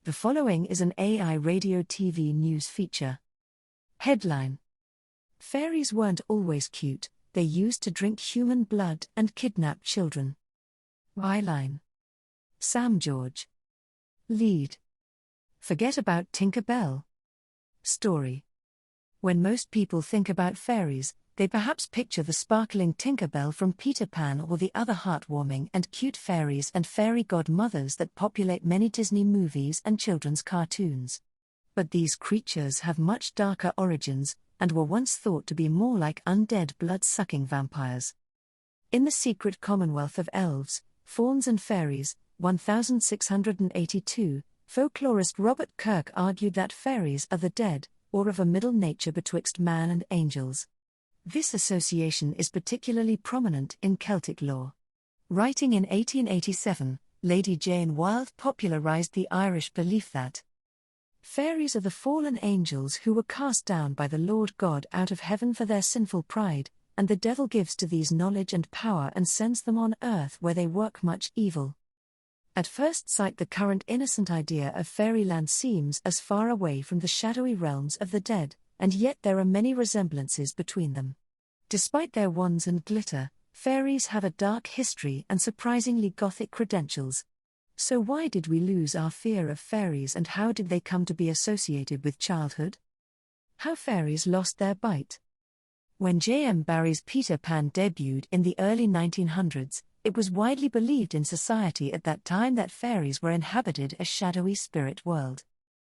The following is an AI radio TV news feature. Headline: Fairies weren't always cute, they used to drink human blood and kidnap children. Byline: Sam George. Lead: Forget about Tinker Bell. Story: When most people think about fairies, they perhaps picture the sparkling Tinker Bell from Peter Pan or the other heartwarming and cute fairies and fairy godmothers that populate many Disney movies and children's cartoons. But these creatures have much darker origins, and were once thought to be more like undead blood-sucking vampires. In The Secret Commonwealth of Elves, Fauns and Fairies, 1682, folklorist Robert Kirk argued that fairies are the dead, or of a middle nature betwixt man and angels. This association is particularly prominent in Celtic lore. Writing in 1887, Lady Jane Wilde popularized the Irish belief that fairies are the fallen angels who were cast down by the Lord God out of heaven for their sinful pride, and the devil gives to these knowledge and power and sends them on earth where they work much evil. At first sight, the current innocent idea of fairyland seems as far away from the shadowy realms of the dead, and yet there are many resemblances between them. Despite their wands and glitter, fairies have a dark history and surprisingly gothic credentials. So why did we lose our fear of fairies, and how did they come to be associated with childhood? How fairies lost their bite. When J.M. Barrie's Peter Pan debuted in the early 1900s, it was widely believed in society at that time that fairies were inhabited a shadowy spirit world.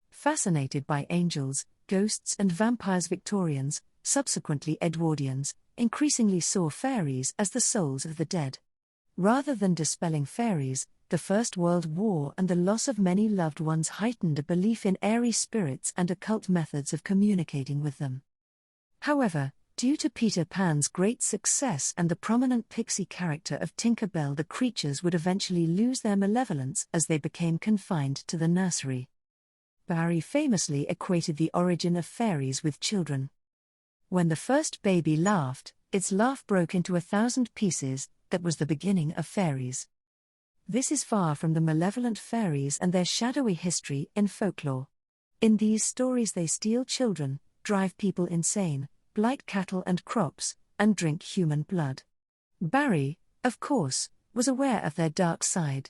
Fascinated by angels, ghosts and vampires, Victorians, subsequently Edwardians, increasingly saw fairies as the souls of the dead. Rather than dispelling fairies, the First World War and the loss of many loved ones heightened a belief in airy spirits and occult methods of communicating with them. However, due to Peter Pan's great success and the prominent pixie character of Tinker Bell, the creatures would eventually lose their malevolence as they became confined to the nursery. Barrie famously equated the origin of fairies with children. When the first baby laughed, its laugh broke into 1,000 pieces. That was the beginning of fairies. This is far from the malevolent fairies and their shadowy history in folklore. In these stories, they steal children, drive people insane, blight cattle and crops, and drink human blood. Barrie, of course, was aware of their dark side.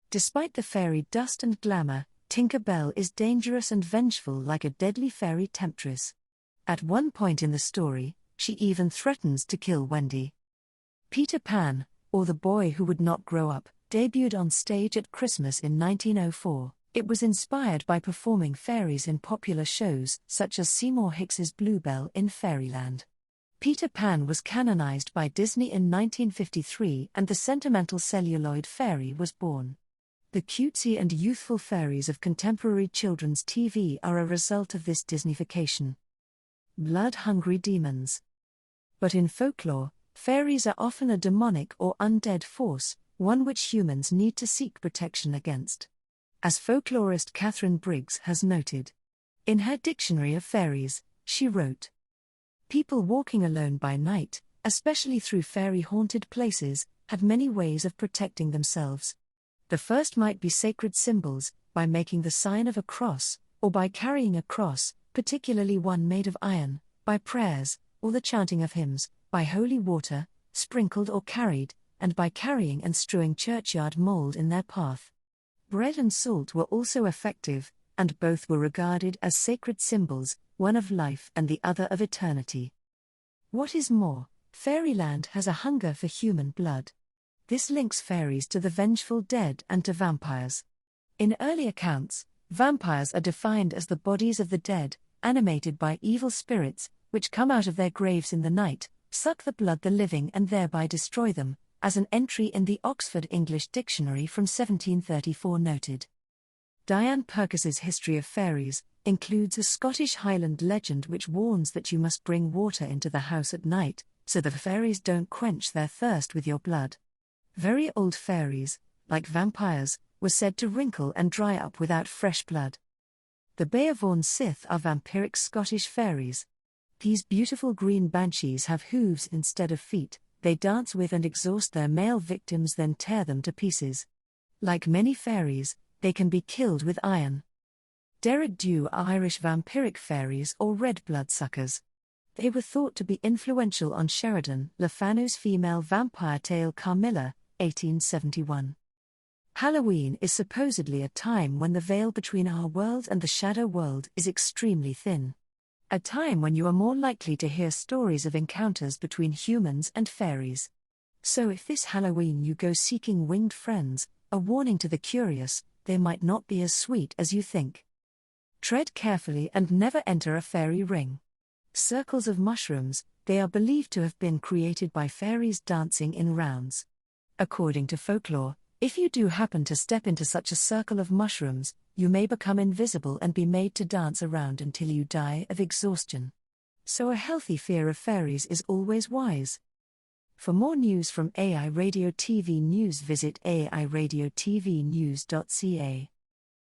Despite the fairy dust and glamour, Tinker Bell is dangerous and vengeful like a deadly fairy temptress. At one point in the story, she even threatens to kill Wendy. Peter Pan, or the Boy Who Would Not Grow Up, debuted on stage at Christmas in 1904. It was inspired by performing fairies in popular shows such as Seymour Hicks's Bluebell in Fairyland. Peter Pan was canonized by Disney in 1953, and the sentimental celluloid fairy was born. The cutesy and youthful fairies of contemporary children's TV are a result of this Disneyfication. Blood-hungry demons. But in folklore, fairies are often a demonic or undead force, one which humans need to seek protection against. As folklorist Catherine Briggs has noted. In her Dictionary of Fairies, she wrote, "People walking alone by night, especially through fairy-haunted places, have many ways of protecting themselves. The first might be sacred symbols, by making the sign of a cross, or by carrying a cross, particularly one made of iron, by prayers, or the chanting of hymns, by holy water, sprinkled or carried, and by carrying and strewing churchyard mold in their path. Bread and salt were also effective, and both were regarded as sacred symbols, one of life and the other of eternity. What is more, fairyland has a hunger for human blood. This links fairies to the vengeful dead and to vampires. In early accounts, vampires are defined as the bodies of the dead, animated by evil spirits, which come out of their graves in the night, suck the blood of the living and thereby destroy them, as an entry in the Oxford English Dictionary from 1734 noted. Diane Purkis's History of Fairies includes a Scottish Highland legend which warns that you must bring water into the house at night, so the fairies don't quench their thirst with your blood. Very old fairies, like vampires, were said to wrinkle and dry up without fresh blood. The Beavorn Sith are vampiric Scottish fairies. These beautiful green banshees have hooves instead of feet. They dance with and exhaust their male victims, then tear them to pieces. Like many fairies, they can be killed with iron. Derek Dew are Irish vampiric fairies or red bloodsuckers. They were thought to be influential on Sheridan Le Fanu's female vampire tale Carmilla, 1871. Halloween is supposedly a time when the veil between our world and the shadow world is extremely thin. A time when you are more likely to hear stories of encounters between humans and fairies. So if this Halloween you go seeking winged friends, a warning to the curious, they might not be as sweet as you think. Tread carefully and never enter a fairy ring. Circles of mushrooms, they are believed to have been created by fairies dancing in rounds. According to folklore, if you do happen to step into such a circle of mushrooms, you may become invisible and be made to dance around until you die of exhaustion. So a healthy fear of fairies is always wise. For more news from AI Radio TV News, visit airadiotvnews.ca.